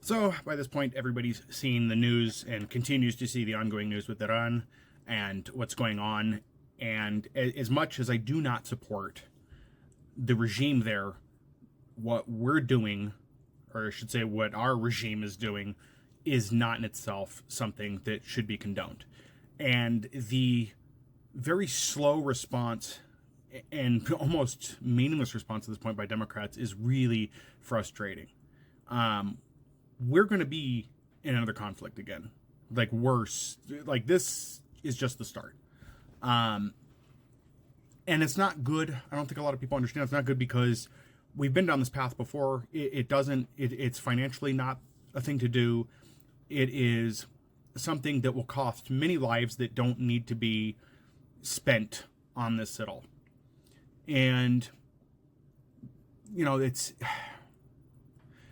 So by this point, everybody's seen the news and continues to see the ongoing news with Iran and what's going on. And as much as I do not support the regime there, what we're doing, or I should say what our regime is doing, is not in itself something that should be condoned. And the very slow response and almost meaningless response at this point by Democrats is really frustrating. We're going to be in another conflict again, like worse. Like this is just the start. And it's not good. I don't think a lot of people understand. It's not good because we've been down this path before. It's financially not a thing to do. It is something that will cost many lives that don't need to be spent on this at all. And, it's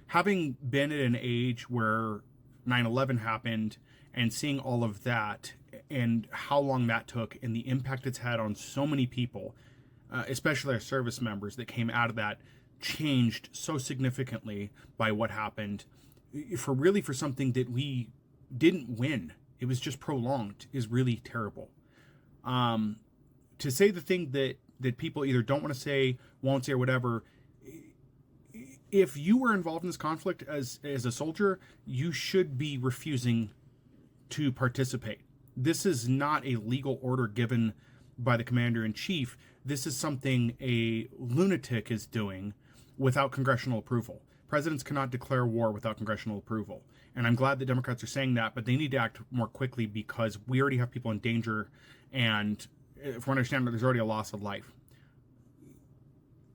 having been at an age where 9/11 happened and seeing all of that and how long that took and the impact it's had on so many people, especially our service members that came out of that, changed so significantly by what happened for something that we didn't win. It was just prolonged is really terrible. To say the thing that people either don't want to say, won't say, or whatever. If you were involved in this conflict as a soldier, you should be refusing to participate. This is not a legal order given by the commander-in-chief. This is something a lunatic is doing without congressional approval. Presidents cannot declare war without congressional approval. And I'm glad that Democrats are saying that, but they need to act more quickly because we already have people in danger. And if we understand that there's already a loss of life.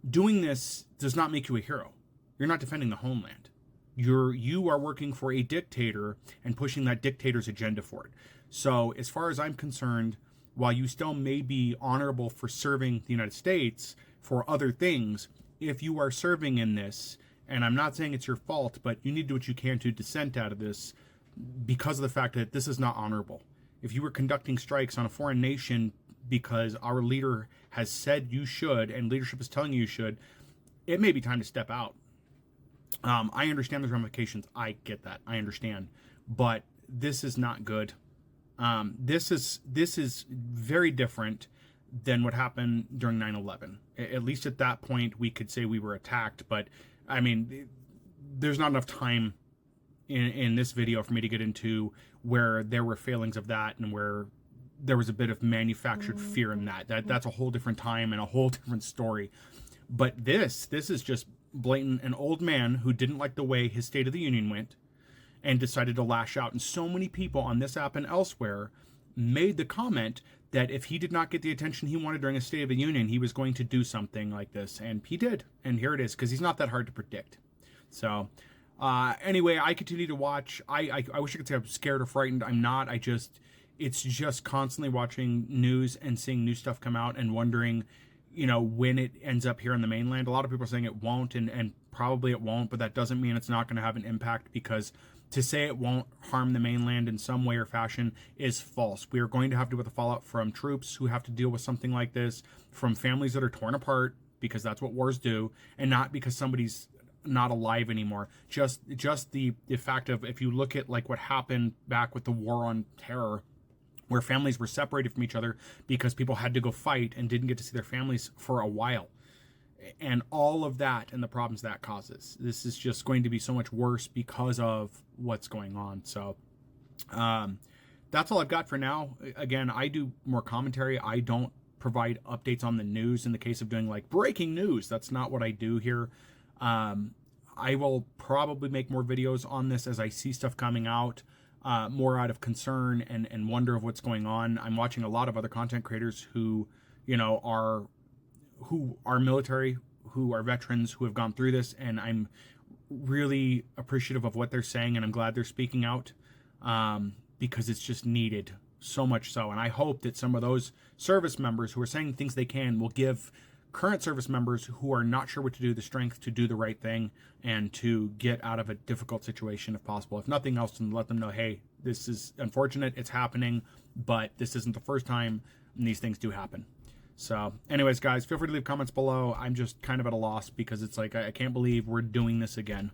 Doing this does not make you a hero. You're not defending the homeland. You are working for a dictator and pushing that dictator's agenda for it. So as far as I'm concerned, while you still may be honorable for serving the United States for other things, if you are serving in this, and I'm not saying it's your fault, but you need to do what you can to dissent out of this because of the fact that this is not honorable. If you were conducting strikes on a foreign nation because our leader has said you should and leadership is telling you should, it may be time to step out. I understand the ramifications. I get that. I understand. But this is not good. This is very different than what happened during 9/11. At least at that point, we could say we were attacked. But, I mean, there's not enough time in this video for me to get into where there were failings of that and where there was a bit of manufactured fear in that. That's a whole different time and a whole different story. But this is just blatant. An old man who didn't like the way his State of the Union went and decided to lash out. And so many people on this app and elsewhere made the comment that if he did not get the attention he wanted during a State of the Union, he was going to do something like this. And he did. And here it is, because he's not that hard to predict. So anyway, I continue to watch. I wish I could say I'm scared or frightened. I'm not. It's just constantly watching news and seeing new stuff come out and wondering, when it ends up here on the mainland. A lot of people are saying it won't, and probably it won't, but that doesn't mean it's not going to have an impact, because to say it won't harm the mainland in some way or fashion is false. We are going to have to deal with the fallout from troops who have to deal with something like this, from families that are torn apart, because that's what wars do, and not because somebody's not alive anymore. Just the fact of, if you look at like what happened back with the war on terror, where families were separated from each other because people had to go fight and didn't get to see their families for a while. And all of that and the problems that causes. This is just going to be so much worse because of what's going on. So that's all I've got for now. Again, I do more commentary. I don't provide updates on the news in the case of doing like breaking news. That's not what I do here. I will probably make more videos on this as I see stuff coming out. More out of concern and wonder of what's going on. I'm watching a lot of other content creators who are military, who are veterans, who have gone through this, and I'm really appreciative of what they're saying, and I'm glad they're speaking out because it's just needed, so much so. And I hope that some of those service members who are saying things they can will give current service members who are not sure what to do the strength to do the right thing and to get out of a difficult situation if possible. If nothing else, and let them know, hey, this is unfortunate, it's happening, but this isn't the first time, and these things do happen. So anyways, guys, feel free to leave comments below. I'm just kind of at a loss because it's like, I can't believe we're doing this again.